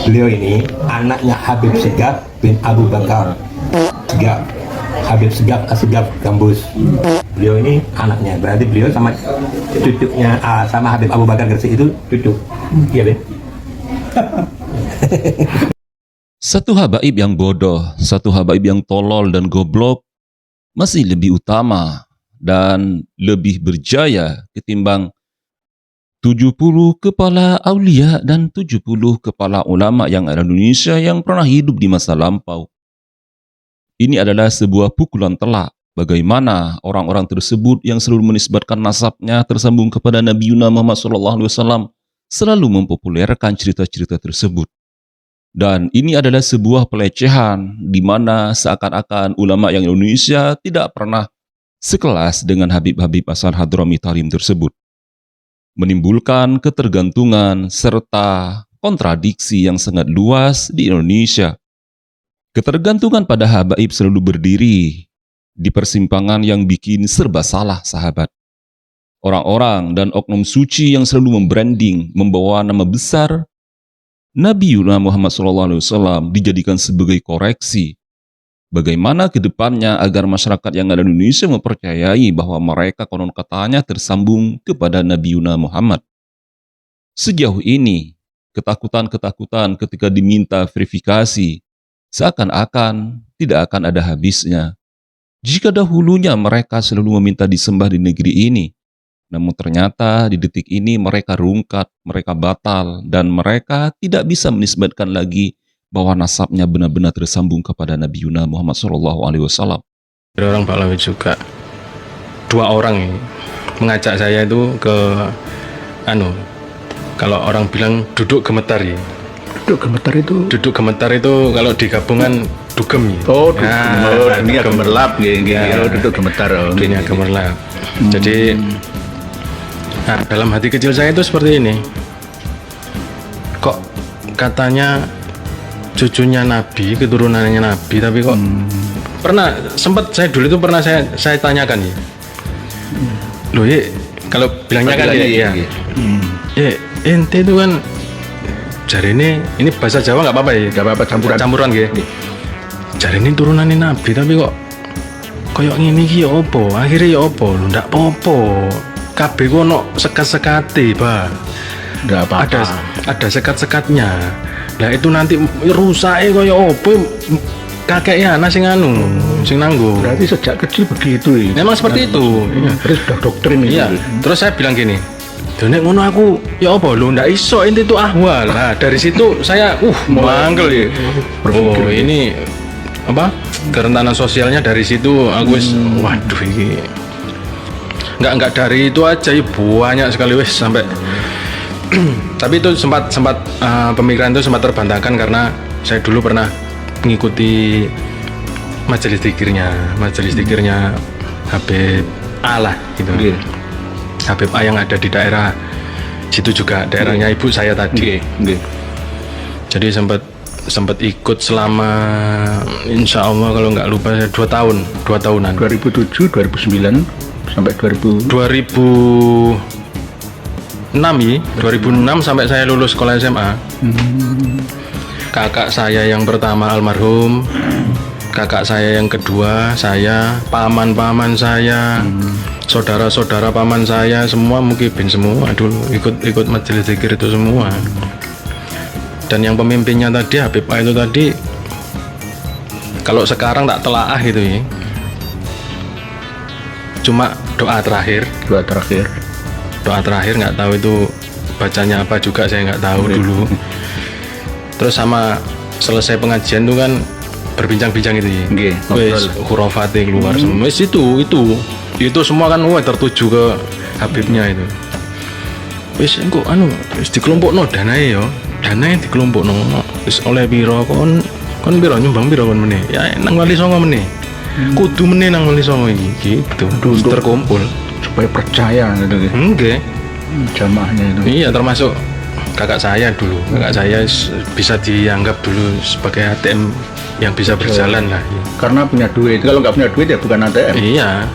Beliau ini anaknya Habib Segaf bin Abu Bakar Segaf. Habib Segaf Gambus. Beliau ini anaknya. Berarti beliau sama cucunya sama Habib Abu Bakar Gresik itu cucu. Iya, Ben? Satu habaib yang bodoh, satu habaib yang tolol dan goblok masih lebih utama dan lebih berjaya ketimbang 70 kepala aulia dan 70 kepala ulama yang ada di Indonesia yang pernah hidup di masa lampau. Ini adalah sebuah pukulan telak bagaimana orang-orang tersebut yang selalu menisbatkan nasabnya tersambung kepada Nabi Muhammad SAW selalu mempopulerkan cerita-cerita tersebut. Dan ini adalah sebuah pelecehan di mana seakan-akan ulama yang Indonesia tidak pernah sekelas dengan Habib-Habib asal Hadrami Tarim tersebut. Menimbulkan ketergantungan serta kontradiksi yang sangat luas di Indonesia. Ketergantungan pada habaib selalu berdiri di persimpangan yang bikin serba salah, sahabat. Orang-orang dan oknum suci yang selalu membranding, membawa nama besar Nabi Muhammad SAW dijadikan sebagai koreksi. Bagaimana ke depannya agar masyarakat yang ada di Indonesia mempercayai bahwa mereka konon katanya tersambung kepada Nabi Muhammad. Sejauh ini, ketakutan-ketakutan ketika diminta verifikasi seakan-akan tidak akan ada habisnya. Jika dahulunya mereka selalu meminta disembah di negeri ini, namun ternyata di detik ini mereka rungkat, mereka batal, dan mereka tidak bisa menisbatkan lagi bahwa nasabnya benar-benar tersambung kepada Nabi Muhammad SAW. Orang Pahlawi juga, dua orang ini mengajak saya itu ke kalau orang bilang duduk gemetar ya. Duduk gemetar itu kalau digabungan dugem ya. Oh, dunia gemerlap duduk gemetar. Dunia gemerlap. Jadi dalam hati kecil saya itu seperti ini. Kok katanya cucunya Nabi, keturunannya Nabi, tapi kok saya dulu itu pernah saya tanyakan ya. Loh ya, kalau bilangnya kan ya. Ya, ente itu kan jari ini bahasa Jawa nggak apa-apa ya? Nggak apa-apa, campuran ya. Jari ini turunannya Nabi, tapi kok koyok ngene iki ya opo? Akhirnya ya opo? Lho ndak apa-apa. Kabeh ku ono sekat-sekate, Pak. Nggak apa-apa. Ada sekat-sekatnya. Lah itu nanti rusake kaya opo? Kakeknya anak sing sing nanggung. Berarti sejak kecil begitu ya. Memang seperti itu. Iya. Terus udah doktrin itu. Iya. Terus saya bilang gini, "Nek ngono aku ya apa lho ndak iso ente itu ahwal." Nah, dari situ saya mangkel ya. Oh, ini apa? Kerentanan sosialnya dari situ aku waduh ini. Enggak dari itu aja ya, banyak sekali wes sampai tapi itu sempat pemikiran itu sempat terbantahkan karena saya dulu pernah mengikuti majelis dzikirnya Habib A lah gitu. Habib A yang ada di daerah situ juga daerahnya ibu saya tadi. Jadi sempat ikut selama insya Allah kalau nggak lupa 2 tahunan 2007 2009 sampai 2006 sampai saya lulus sekolah SMA. Kakak saya yang pertama almarhum, kakak saya yang kedua saya, paman saya, saudara-saudara paman saya semua mukibin semua dulu ikut majelis zikir itu semua. Dan yang pemimpinnya tadi Habib A itu tadi kalau sekarang tak telaah gitu ya. Cuma doa terakhir nggak tahu itu bacanya apa juga saya nggak tahu dulu. Terus sama selesai pengajian itu kan berbincang-bincang itu ya. Wes khurafate keluar semua. Wes itu semua kan tertuju ke Habibnya itu. Wes engko wis dikelompokno danae yo. Danae dikelompokno wis oleh piro kon piro nyumbang piro kon meneh. Ya nang Wali Songo meneh. Kudu meneh nang Wali Songo iki gitu. Terkumpul supaya percaya gitu ya. Enggak. Jamaahnya itu. Iya, termasuk kakak saya dulu. Kakak saya bisa dianggap dulu sebagai ATM yang bisa berjalan lah. Karena punya duit. Kalau nggak punya duit ya bukan ATM. Iya.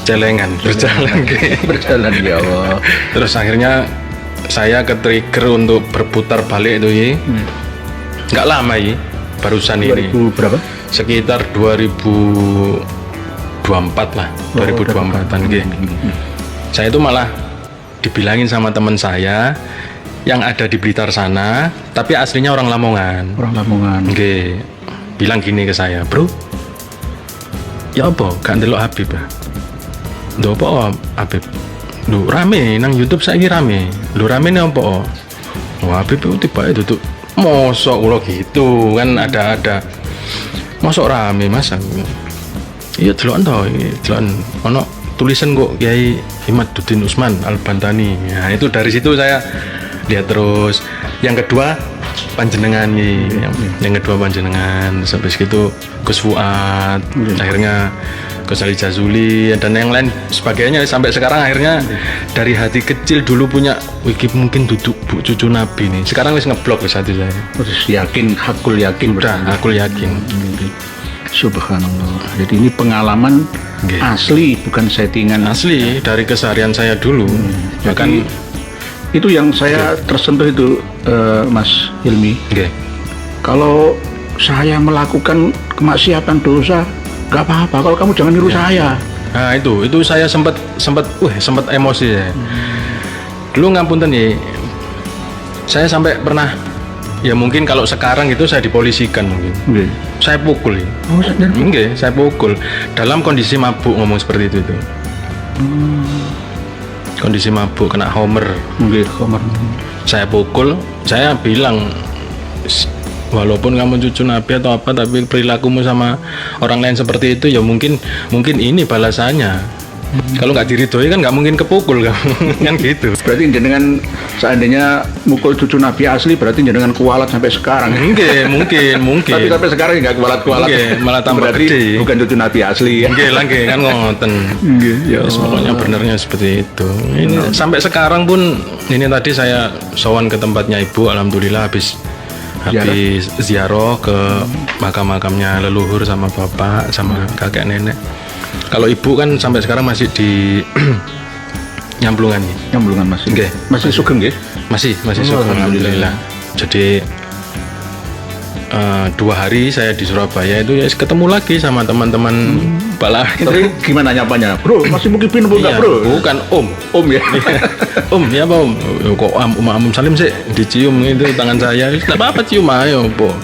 Celengan berjalan berjalan ya Allah. Terus akhirnya saya ke trigger untuk berputar balik itu ya. Nggak lama ya, barusan ini. 2000 berapa? Sekitar 2024 lah, 2024an gitu. Saya itu malah dibilangin sama teman saya yang ada di Blitar sana, tapi aslinya orang Lamongan. Orang Lamongan. Oke, bilang gini ke saya, bro, ya apa, gak ndelok Habib ya? Ndelok apa Habib? Lu rame, nang YouTube saya rame. Lu rame nih apa? Wah, Habib itu tiba itu tuh, mosok ulo gitu kan ada. Mosok rame masa? Iya delokan toh, delokan ono tulisan kok Kiai Imaduddin Usman Al-Bantani. Nah, itu dari situ saya lihat terus. Yang kedua panjenengan nih, yang kedua panjenengan, sampai segitu Gus Fuad, akhirnya Gus Ali Jazuli dan yang lain sebagainya sampai sekarang akhirnya dari hati kecil dulu punya wiki mungkin duduk bu cucu Nabi nih. Sekarang wis ngeblok wis hati saya. Terus yakin, hakul yakin Udah, aku yakin. Subhanallah. Jadi ini pengalaman Nggih. asli, bukan settingan. Asli dari keseharian saya dulu. Bahkan Jadi, itu yang saya tersentuh itu, Mas Hilmi. nggih. Kalau saya melakukan kemaksiatan dosa, gak apa-apa. Kalau kamu jangan niru saya. Nah itu saya sempat emosi ya. Dulu ngapunten nih, saya sampai pernah ya mungkin kalau sekarang itu saya dipolisikan mungkin. Nggih. Saya pukul ya. Oh, Enggak, saya pukul dalam kondisi mabuk ngomong seperti itu. Kondisi mabuk kena homer. nggih, Komar. Saya pukul, saya bilang walaupun kamu cucu Nabi atau apa tapi perilakumu sama orang lain seperti itu ya mungkin ini balasannya. Kalau nggak diridhoi kan nggak mungkin kepukul kan gitu. Berarti jenengan seandainya mukul cucu Nabi asli, berarti jenengan kualat sampai sekarang. Enggak, mungkin. Tapi sampai sekarang nggak kualat-kualat. Nggih, malah tambah berarti gede. bukan cucu Nabi asli ya. Enggak lagi kan ngoten. Ya Yes, pokoknya benernya seperti itu. Ini sampai sekarang pun ini tadi saya sowan ke tempatnya ibu, alhamdulillah habis ziarah ke makam-makamnya leluhur sama bapak sama kakek nenek. Kalau ibu kan sampai sekarang masih di Nyamplungan nih. Nyamplungan masih. Nggih. Masih sugeng nggih? Masih sugeng, alhamdulillah. Jadi 2 hari saya di Surabaya itu ya ketemu lagi sama teman-teman bala. Tapi gimana nyapanya? Bro, masih Mukibin apa enggak, Iya, Bro? bukan Om. Om ya. Om, ya Pak Om. Kok Om Salim sih dicium itu tangan saya. Enggak apa-apa cium ayo, Po.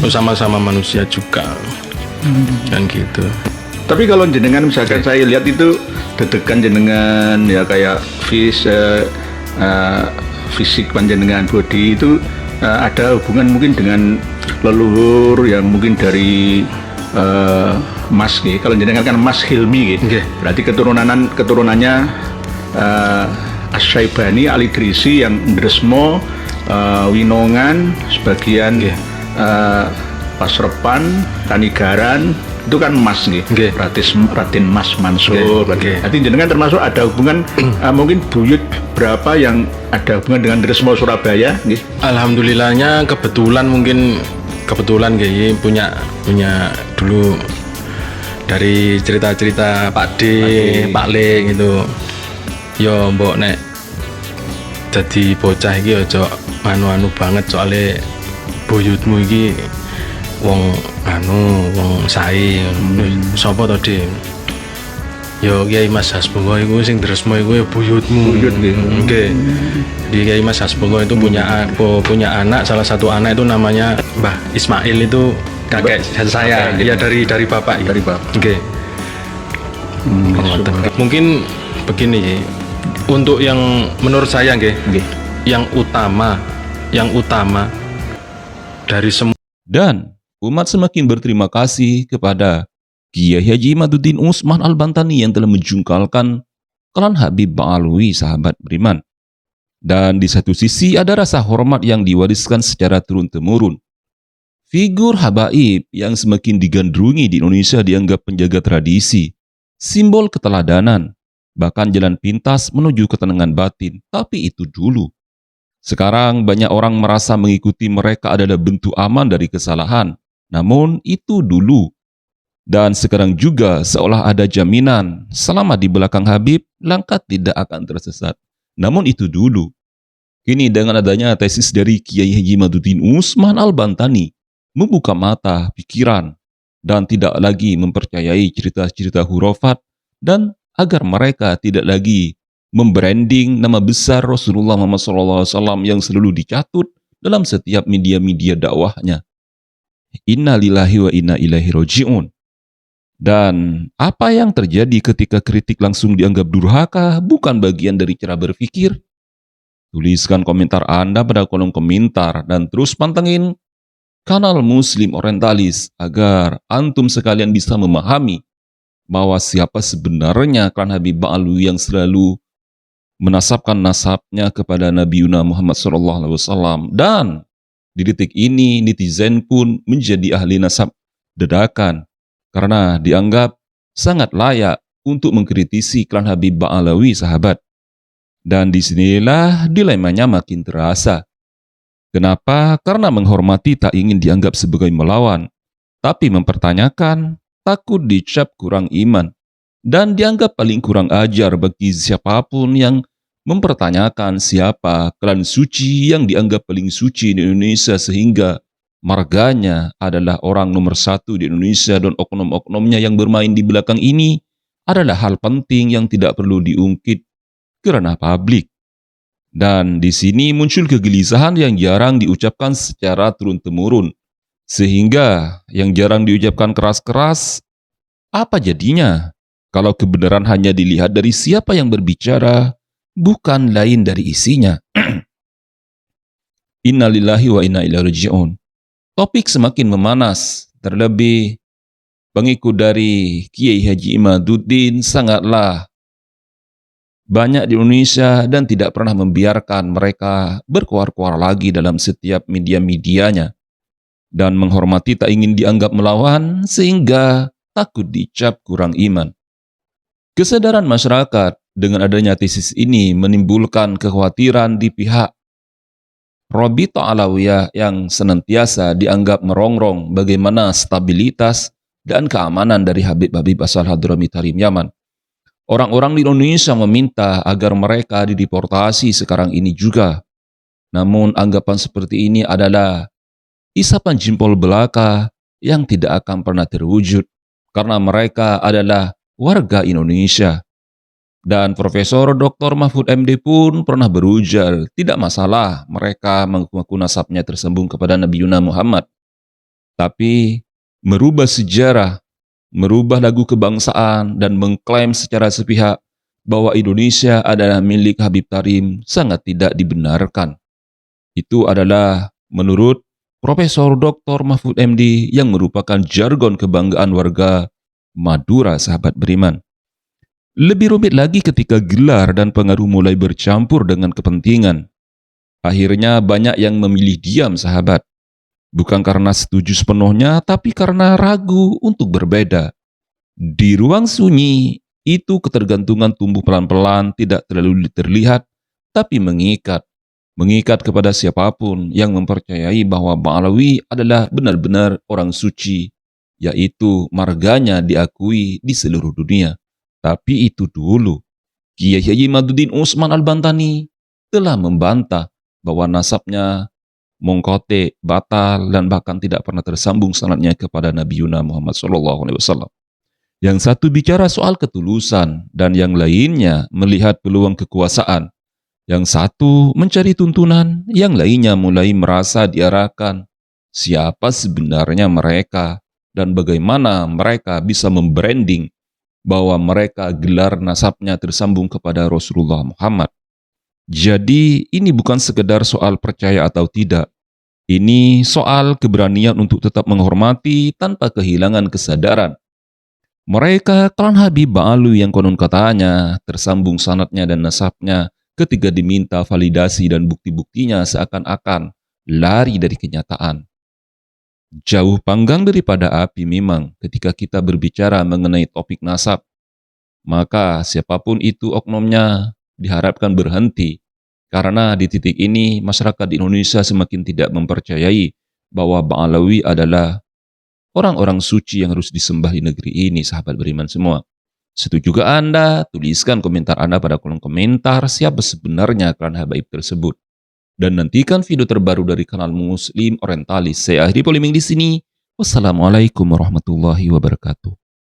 Sama-sama manusia juga. Kan gitu. Tapi kalau jenengan misalkan saya lihat itu dedekan jenengan ya kayak fisik panjenengan body itu ada hubungan mungkin dengan leluhur yang mungkin dari Mas gitu. Kalau jenengan kan Mas Hilmi gitu. Nggih. Berarti keturunannya Asy-Syaibani Ali Drisi yang Ndresmo, Winongan, sebagian Pasrepan, Kanigaran itu kan Mas nih, Nggih. Raden Mas Mansur. Nggih. Berarti jenengan termasuk ada hubungan mungkin buyut berapa yang ada hubungan dengan Ndresmo Surabaya, nggih? Alhamdulillahnya kebetulan kayak punya dulu dari cerita-cerita Pak D, Pak Le gitu. Yo mbok nek jadi bocah iki aja anu banget soalnya buyutmu iki wong sae. Sapa to, Dik? Yo Kiai Mas Hasbullah iku sing Ndresmo iku ya buyutmu. Buyut nggih. Nggih. Di Kiai Mas Hasbullah itu punya anak, salah satu anak itu namanya Mbah Ismail, itu kakek saya. Kakek, Ya dari bapak. Dari bapak. Oke. Mungkin begini, untuk yang menurut saya nggih, yang utama dari semua. Dan umat semakin berterima kasih kepada Kiai Haji Imaduddin Usman Al-Bantani yang telah menjungkalkan klan Habib Ba'alwi, sahabat beriman. Dan di satu sisi ada rasa hormat yang diwariskan secara turun-temurun. Figur habaib yang semakin digandrungi di Indonesia dianggap penjaga tradisi, simbol keteladanan, bahkan jalan pintas menuju ketenangan batin. Tapi itu dulu. Sekarang banyak orang merasa mengikuti mereka adalah bentuk aman dari kesalahan. Namun itu dulu. Dan sekarang juga seolah ada jaminan selama di belakang Habib, langkah tidak akan tersesat. Namun itu dulu. Kini dengan adanya tesis dari Kiai Haji Maduddin Usman Al-Bantani, membuka mata, pikiran, dan tidak lagi mempercayai cerita-cerita hurafat, dan agar mereka tidak lagi membranding nama besar Rasulullah Muhammad SAW yang selalu dicatut dalam setiap media-media dakwahnya. Inna lillahi wa inna ilaihi roji'un. Dan apa yang terjadi ketika kritik langsung dianggap durhaka bukan bagian dari cara berpikir? Tuliskan komentar Anda pada kolom komentar dan terus pantengin kanal Muslim Orientalis agar antum sekalian bisa memahami bahwa siapa sebenarnya klan Habib Ba'alwi yang selalu menasabkan nasabnya kepada Nabi Muhammad SAW. Dan di detik ini netizen pun menjadi ahli nasab dadakan karena dianggap sangat layak untuk mengkritisi klan Habib Ba'alwi, sahabat. Dan disinilah dilemanya makin terasa. Kenapa? Karena menghormati tak ingin dianggap sebagai melawan, tapi mempertanyakan takut dicap kurang iman, dan dianggap paling kurang ajar bagi siapapun yang mempertanyakan siapa klan suci yang dianggap paling suci di Indonesia sehingga marganya adalah orang nomor satu di Indonesia dan oknum-oknumnya yang bermain di belakang ini adalah hal penting yang tidak perlu diungkit kerana publik. Dan di sini muncul kegelisahan yang jarang diucapkan secara turun-temurun. Sehingga yang jarang diucapkan keras-keras, apa jadinya kalau kebenaran hanya dilihat dari siapa yang berbicara, bukan lain dari isinya. Innalillahi wa inna ilaihi raji'un. Topik semakin memanas, terlebih pengikut dari Kiai Haji Imaduddin sangatlah banyak di Indonesia dan tidak pernah membiarkan mereka berkuar-kuar lagi dalam setiap media-medianya dan menghormati tak ingin dianggap melawan sehingga takut dicap kurang iman. Kesadaran masyarakat dengan adanya tesis ini menimbulkan kekhawatiran di pihak Rabithah Alawiyah yang senantiasa dianggap merongrong bagaimana stabilitas dan keamanan dari Habib-Habib asal Hadramit Harim Yaman. Orang-orang di Indonesia meminta agar mereka dideportasi sekarang ini juga. Namun anggapan seperti ini adalah isapan jempol belaka yang tidak akan pernah terwujud karena mereka adalah warga Indonesia. Dan Profesor Dr. Mahfud MD pun pernah berujar, tidak masalah mereka mengaku nasabnya tersambung kepada Nabi Muhammad. Tapi merubah sejarah, merubah lagu kebangsaan dan mengklaim secara sepihak bahwa Indonesia adalah milik Habib Tarim sangat tidak dibenarkan. Itu adalah menurut Profesor Dr. Mahfud MD yang merupakan jargon kebanggaan warga Madura, sahabat beriman. Lebih rumit lagi ketika gelar dan pengaruh mulai bercampur dengan kepentingan. Akhirnya banyak yang memilih diam, sahabat. Bukan karena setuju sepenuhnya, tapi karena ragu untuk berbeda. Di ruang sunyi, itu ketergantungan tumbuh pelan-pelan tidak terlalu terlihat, tapi mengikat. Mengikat kepada siapapun yang mempercayai bahwa Ba'alawi adalah benar-benar orang suci, yaitu marganya diakui di seluruh dunia. Tapi itu dulu, Kiai Haji Maduddin Usman Al-Bantani telah membantah bahwa nasabnya mongkote, batal, dan bahkan tidak pernah tersambung sanadnya kepada Nabi Muhammad SAW. Yang satu bicara soal ketulusan, dan yang lainnya melihat peluang kekuasaan. Yang satu mencari tuntunan, yang lainnya mulai merasa diarahkan siapa sebenarnya mereka, dan bagaimana mereka bisa membranding bahwa mereka gelar nasabnya tersambung kepada Rasulullah Muhammad. Jadi ini bukan sekedar soal percaya atau tidak. Ini soal keberanian untuk tetap menghormati tanpa kehilangan kesadaran. Mereka klan Habib Ba'alwi yang konon katanya tersambung sanadnya dan nasabnya ketika diminta validasi dan bukti-buktinya seakan-akan lari dari kenyataan. Jauh panggang daripada api memang ketika kita berbicara mengenai topik nasab. Maka siapapun itu oknumnya diharapkan berhenti. Karena di titik ini masyarakat di Indonesia semakin tidak mempercayai bahwa Ba'alawi adalah orang-orang suci yang harus disembah di negeri ini, sahabat beriman semua. Setuju juga Anda? Tuliskan komentar Anda pada kolom komentar siapa sebenarnya klan habaib tersebut. dan nantikan video terbaru dari kanal Muslim Orientalis. Saya akhiri polemik di sini. Wassalamualaikum warahmatullahi wabarakatuh.